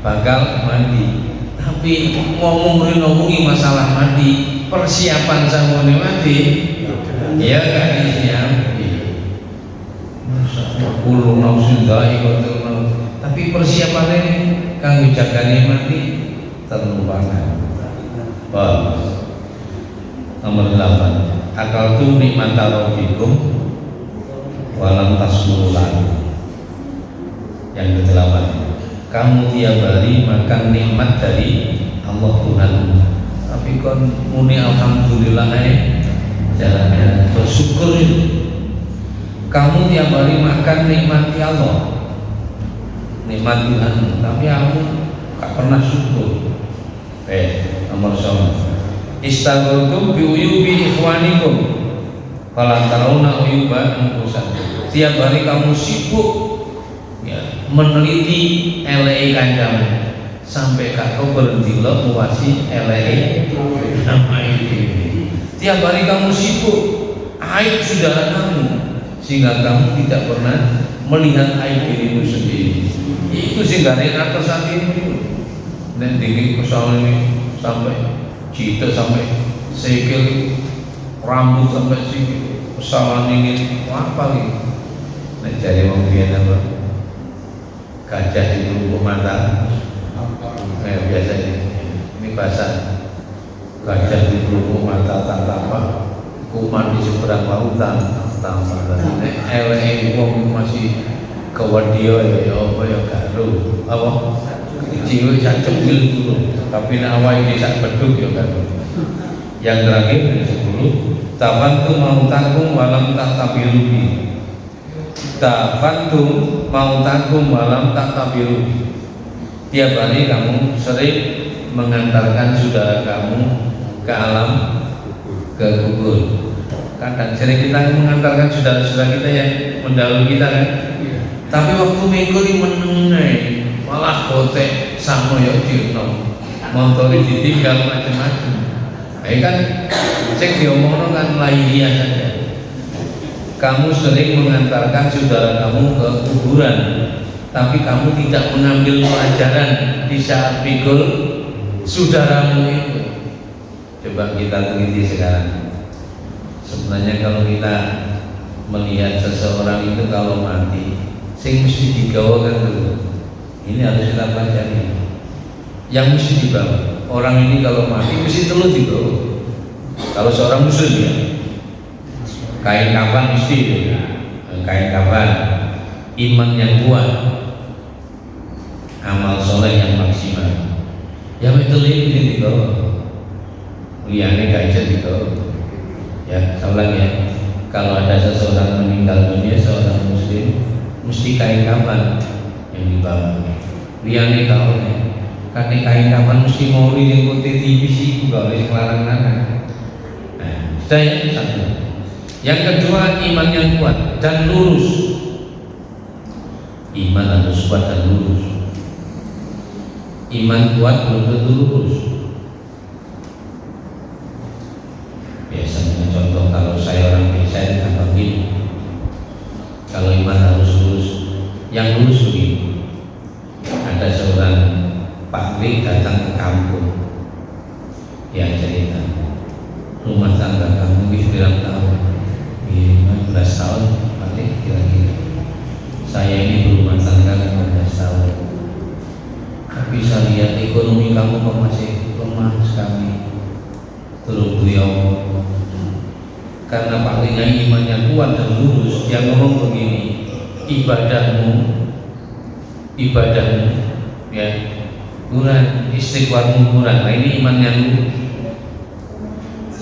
bakal mati. Tapi ngomongi masalah mati, persiapan sama mati, ya gak disiapi. Puluh nafsu dha'iqatul maut. Tapi persiapannya kanggo jagane mati terlupakan. Bagus. Nomor 8. Akal tu nikmata rabbikum walam tasmulan. Yang ke-8. Kamu tiap hari makan nikmat dari Allah Tuhan, tapi kon muni alhamdulillah jalannya bersyukur itu. Kamu tiap hari makan nikmat Allah, nikmat Tuhan, tapi kamu gak pernah syukur. Nomor 9. Istaghaltum bi uyubi ikhwanikum fala tarawna uyuba anfusakum. Tiap hari kamu sibuk meneliti LE kancamu sampai kau berhenti lo muasi LE nama ini. Tiap hari kamu sibuk aib saudara kamu sehingga kamu tidak pernah melihat aib dirimu sendiri. Itu sehingga atas saat ini dan tinggi kesalahan ini sampai cita sampai sikil rambut sampai sikil kesalahan ini apa nih? Nah jadi mungkin apa? Gajah di lubuk mata, biasanya ini bahasa gajah di lubuk mata tanpa apa, kuman di seberang lautan tanpa ini LE wong masih kewadio ya apa ya garu apa cilik sak cemil dulu tapi nek awake iki sak beduk ya garu. Yang terakhir 10 tabantu mautakum walam tahtabirubi. Tabantum mautakum walam taktabiru. Tiap hari kamu sering mengantarkan saudara kamu ke alam ke kubur. Kadang sering kita mengantarkan saudara-saudara kita yang mendahului kita kan. Tapi waktu minggu ini menengai malah kotek sama ya dirno motori ditinggal macam-macam. Kan cek diomongno kan lahiriah saja. Kamu sering mengantarkan saudara kamu ke kuburan, tapi kamu tidak mengambil pelajaran di saat pikul saudaramu itu. Coba kita teliti sekarang. Sebenarnya kalau kita melihat seseorang itu kalau mati, sing mesti digawakan dulu. Ini harus kita pelajari. Yang mesti dibawa. Orang ini kalau mati mesti telu dibawa. Kalau seorang muslim ya, kain kafan mesti itu. Kain kafan, iman yang kuat, amal soleh yang maksimal. Yang itu ini dibawa. Liane gak bisa dibawa. Ya, saya ulang ya. Kalau ada seseorang meninggal dunia, seorang muslim, mesti kain kafan yang dibawa. Liane kau ya. Karena kain kafan mesti mau yang putih tipis itu gak boleh kelarang-larang. Nah, sudah ya satu. Yang kedua, iman yang kuat dan lurus. Iman harus kuat dan lurus. Iman kuat belum tentu lurus. Biasanya contoh kalau saya orang biasa apa begini. Kalau iman harus lurus, yang lurus begini. Ada seorang Pak Rik datang ke kampung, ya cerita rumah tangga kamu berapa tahun? 15 tahun, Pak Rik kira-kira. Saya ini berumah tangga 15 tahun, tapi saya lihat ekonomi kamu kok masih lemah sekali. Terus beliau, karena Pak Rik imannya kuat dan lurus, dia ngomong begini, ibadahmu ya kurang, istighfarmu kurang. Nah ini iman yang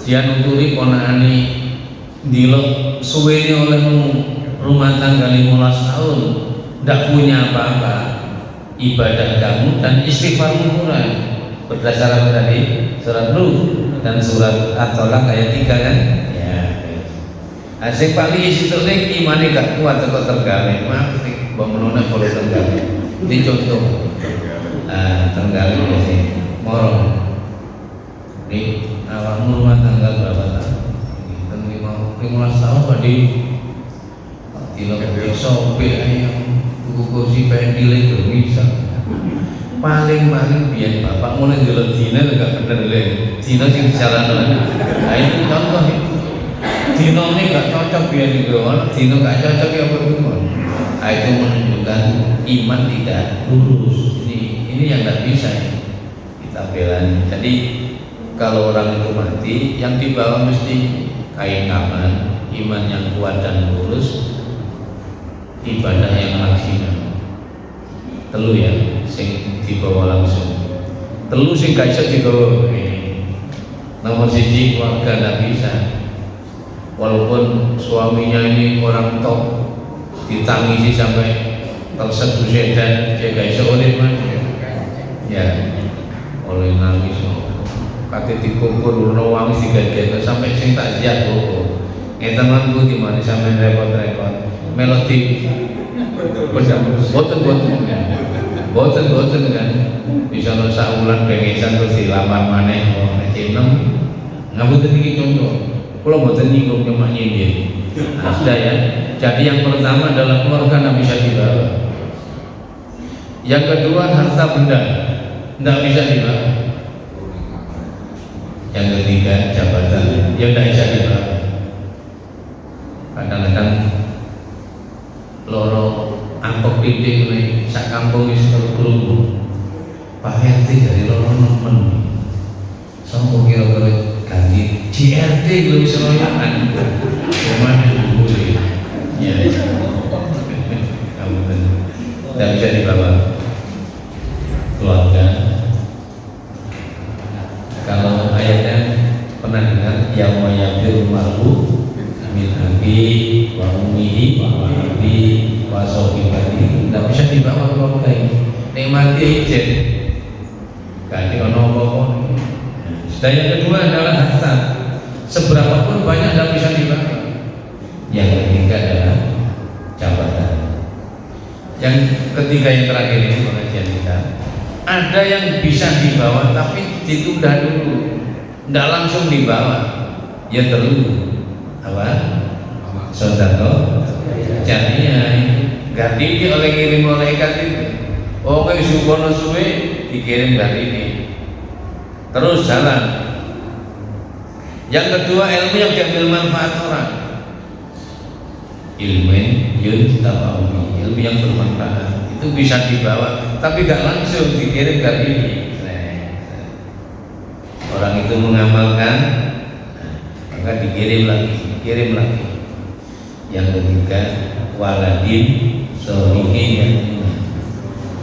dia nuturi ponakane dilok suwene olehmu rumah tangga 15 tahun ndak punya apa-apa, ibadah kamu dan istighfarmu kurang. Berdasar apa tadi? Surat Nuh dan surat At-Tolak ayat 3 kan? Ya. Asing paling isi terus imane gak kuat kok tergale. Maaf nih, mbok menone boleh tergale. Ini contoh. Tenggali biasanya morong nih awakmu rumah tangga berapa tahun? 15 tahun tadi tidak sopir ayam buku kursi pendil itu bisa paling biar bapak mulai jalan dina gak bener le dina sing jalan nah itu contoh dina ini gak cocok biar dibawa dina gak cocok ya berhubungan itu menunjukkan iman tidak lurus. Ini yang tidak bisa kita belani. Jadi kalau orang itu mati, yang dibawa mesti kain kafan, iman yang kuat dan lurus, ibadah yang maksimal. Telu ya, sing dibawa langsung. Telu sing gak iso dibawa. Nomor siji keluarga tidak bisa. Walaupun suaminya ini orang top, ditangisi sampai terseduh sedan, dia gak iso oleh mana. Ya, oleh nangis, kate dikubur, wangi digajian sampai sing tak siap kok. Temanku di mana sampai repot-repot, melodi, boten kan, bisa no saulan pengesan terus dilamar maneh, ngecinem, ngabut iki contoh, kalau boten nyinggung cuma nyindir, sudah ya. Jadi yang pertama adalah keluarga tidak bisa dibawa. Yang kedua harta benda tidak bisa dibawa. Yang ketiga jabatan yang tidak bisa dibawa. Kadang-kadang loro angkok pitik nih sak kampung wis kerungu. Pak RT dari loro nemen. Sampo kira-kira ganti JRT belum seroyangan. Gimana boleh? Ya. Kamu tidak bisa dibawa. Keluarga. Kalau ayatnya pernah dengar yang yafir marhu min abi wa ummihi wa abi wa sahibati, tidak bisa dibawa keluarga ini. Nikmati ijen ganti ono apa-apa. Dan yang kedua adalah harta. seberapapun banyak tidak bisa dipakai. Yang ketiga adalah jabatan. Yang ketiga yang terakhir ini pengajian kita, ada yang bisa dibawa tapi ditunda dulu, tidak langsung dibawa. Ya terlalu apa? Saudara jadinya Gardini oleh kirim malaikat itu. Oh kayak sukono suwe dikirim Gardini. Terus jalan. Yang kedua ilmu yang diambil manfaat orang. Ilmu ilmu yang bermanfaat itu bisa dibawa, tapi gak langsung dikirim Gardini. Orang itu mengamalkan, maka dikirim lagi. Yang ketiga waladin solihin, yang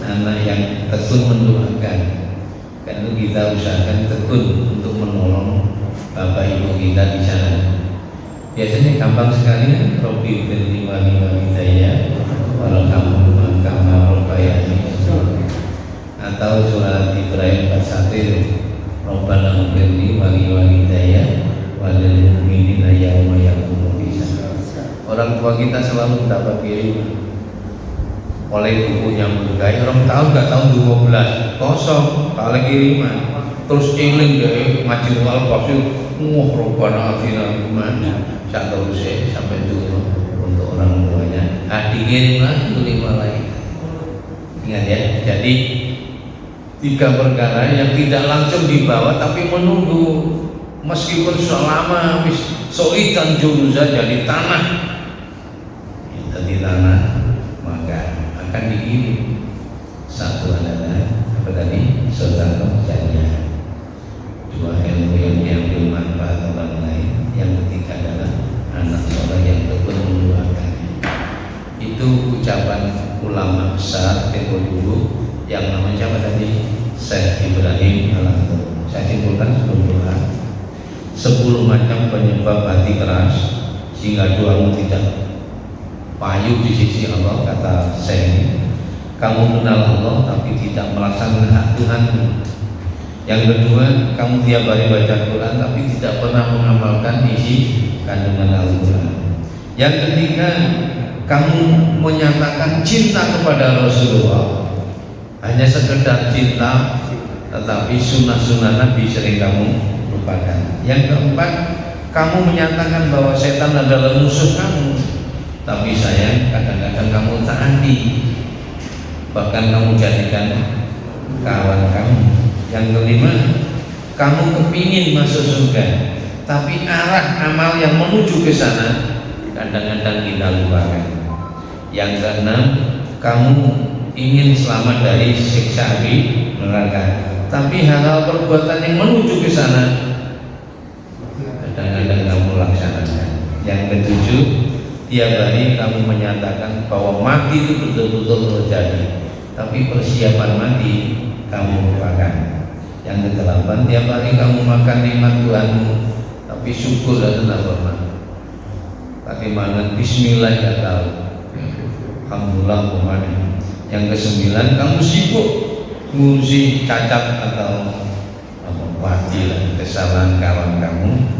anak yang tekun mendoakan. Karena kita usahakan tekun untuk menolong bapak ibu kita di sana. Biasanya gampang sekali kan, Robi firli wali saya, walau kamu kama robayani, atau surat Ibrahim 41, Robbana firli wali saya, walil mu'minina yauma yaqumu hisab. Orang tua kita selalu mendapat kiriman oleh buku yang bergaya. Orang tahun nggak tahun 12 kosong kalau kiriman, terus iling deh ngaji al-Qasir, Robbana atina gimana sampai dulu untuk orang tuanya. Dikirim lagi oleh malaikat. Ingat ya, jadi 3 perkara yang tidak langsung dibawa tapi menunggu, meskipun selama soitan jurusa jadi tanah, maka akan dikirim. Satu adalah apa tadi? Saudara jadinya. 2 ilmu yang diambil manfaat orang lain. Yang ketiga adalah anak soleh yang tekun mendoakan. Itu ucapan ulama besar tempo dulu yang namanya siapa tadi? Syekh Ibrahim Al-Ansori. Saya simpulkan sebelum doa, 10 macam penyebab hati keras sehingga doamu tidak payu di sisi Allah. Kata Syekh ini, kamu kenal Allah tapi tidak melaksanakan hak Tuhanmu. Yang kedua, kamu tiap hari baca Quran tapi tidak pernah mengamalkan isi kandungan Al-Quran. Yang ketiga, kamu menyatakan cinta kepada Rasulullah, hanya sekedar cinta, tetapi sunnah-sunnah Nabi sering kamu lupakan. Yang keempat, kamu menyatakan bahwa setan adalah musuh kamu, tapi sayang kadang-kadang kamu taati, bahkan kamu jadikan kawan kamu. Yang kelima, kamu kepingin masuk surga, tapi arah amal yang menuju ke sana kadang-kadang kita lupakan. Yang keenam, kamu ingin selamat dari siksa api neraka, tapi hal-hal perbuatan yang menuju ke sana kadang-kadang kamu laksanakan. Yang ketujuh, tiap hari kamu menyatakan bahwa mati itu betul-betul terjadi, tapi persiapan mati kamu lupakan. Yang ke-8, tiap hari kamu makan nikmat Tuhanmu, tapi syukur dan tidak pernah. Bagaimana Bismillah tidak tahu, Alhamdulillah kemana. Yang ke-9, kamu sibuk ngurusi cacat atau wajib kesalahan kawan kamu,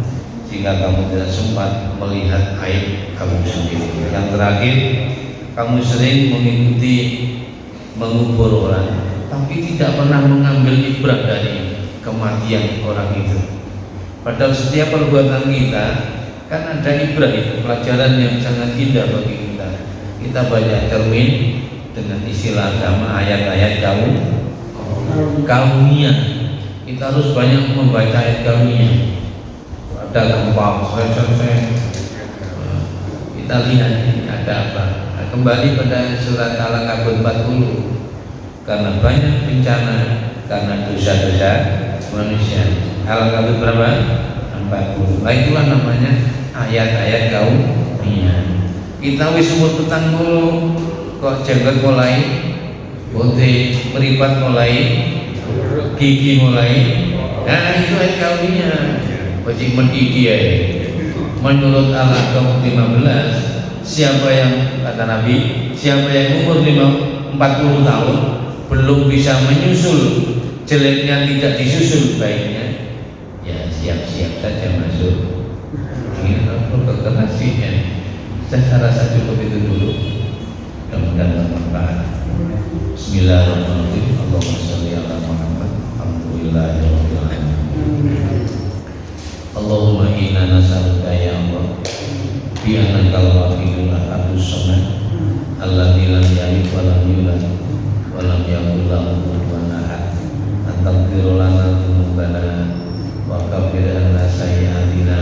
sehingga kamu tidak sempat melihat aib kamu sendiri. Yang terakhir, kamu sering mengikuti mengubur orang, tapi tidak pernah mengambil ibrah dari kematian orang itu. Padahal setiap perbuatan kita kan ada ibrah, itu pelajaran yang sangat indah bagi kita. Kita baca cermin dengan istilah agama, ayat-ayat kaumiyah. Kita harus banyak membaca ayat kaumiyah. Ada gempa, kita lihat ini ada apa. Nah, kembali pada surat Al-Ankabut 40. Karena banyak bencana karena dosa-dosa manusia. Al-Ankabut berapa? 40. Nah, itulah namanya ayat-ayat kaumiyah. Kita wis umur petang dulu, kok jenggot mulai putih, meripat mulai, gigi mulai. Nah, itu ayat kaumiyah. Wajib mendidih ya. Menurut Al-Ankabut 15, siapa yang, kata Nabi, siapa yang umur 40 tahun belum bisa menyusul, jeleknya tidak disusul baiknya, ya siap-siap saja masuk Ini terkena sih ya. Saya rasa cukup itu dulu. Mudah-mudahan bermanfaat. Bismillahirrahmanirrahim. Allahumma sholli ala Muhammad. Alhamdulillahirabbil alamin. Allahumma inna nas'aluka ya Allah bi annakal wahidul ahadus samad alladzi lam yalid wa lam yulad wa lam yakul lahu kufuwan ahad an taghfir lana dzunubana wa kaffir anna sayyi'atina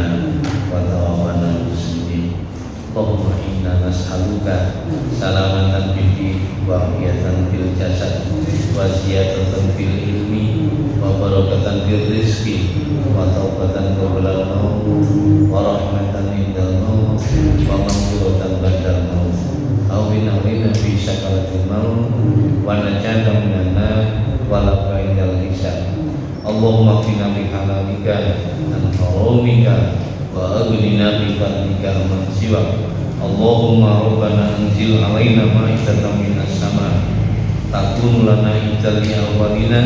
wa tawaffana muslimin. Allahumma inna nas'aluka salamatan fid din wa afiyatan fil jasad wa ziyadatan fil ilmi wa barakatan fil rizqi wa taubatan qabla al-maut wa rahmatan indal maut wa maghfiratan ba'dal maut aw binawina fi sakaratil maut wa najatan minan nar wa laka indal hisab. Allahumma qina bi halalika an haramika wa aghnina bi fadlika man siwak. Allahumma rabbana anzil alaina ma'idatan minas sama takun lana idal awwalina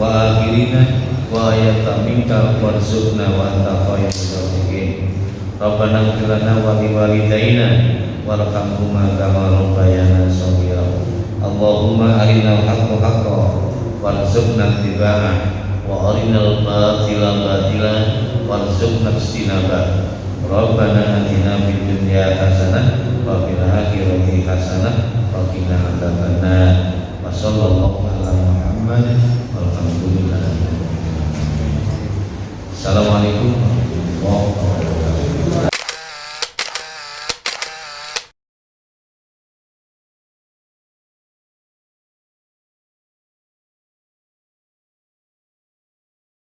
wa akhirina wa ayatan minka warzuqna wa anta khairur raziqin. Rabbana ighfir lana wa li walidayna warhamhuma kama rabbayana shaghira. Allahumma arinal haqqa haqqan warzuqna ittiba'ah wa arinal batila batilan warzuqna ijtinabah. Rabbana atina fid dunya hasanah wa fil akhirati hasanah